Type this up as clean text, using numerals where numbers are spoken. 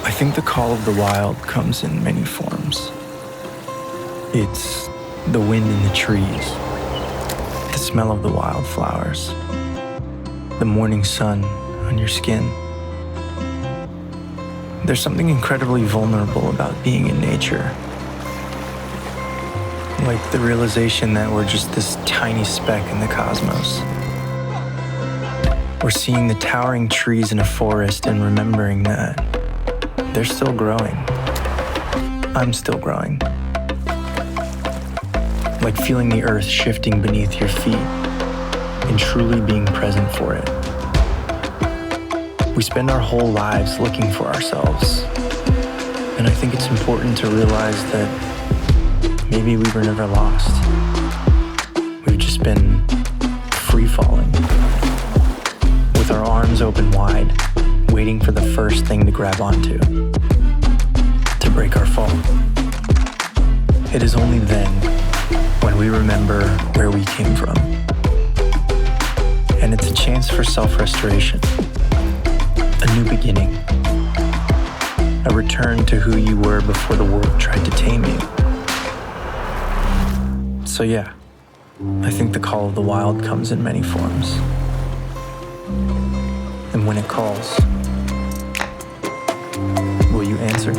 I think the call of the wild comes in many forms. It's the wind in the trees, the smell of the wildflowers, the morning sun on your skin. There's something incredibly vulnerable about being in nature. Like the realization that we're just this tiny speck in the cosmos. We're seeing the towering trees in a forest and remembering that they're still growing. I'm still growing. Like feeling the earth shifting beneath your feet and truly being present for it. We spend our whole lives looking for ourselves. And I think it's important to realize that maybe we were never lost. We've just been free-falling, with our arms open wide, waiting for the first thing to grab onto, to break our fall. It is only then when we remember where we came from. And it's a chance for self-restoration, a new beginning, a return to who you were before the world tried to tame you. So yeah, I think the call of the wild comes in many forms. And when it calls, will you answer?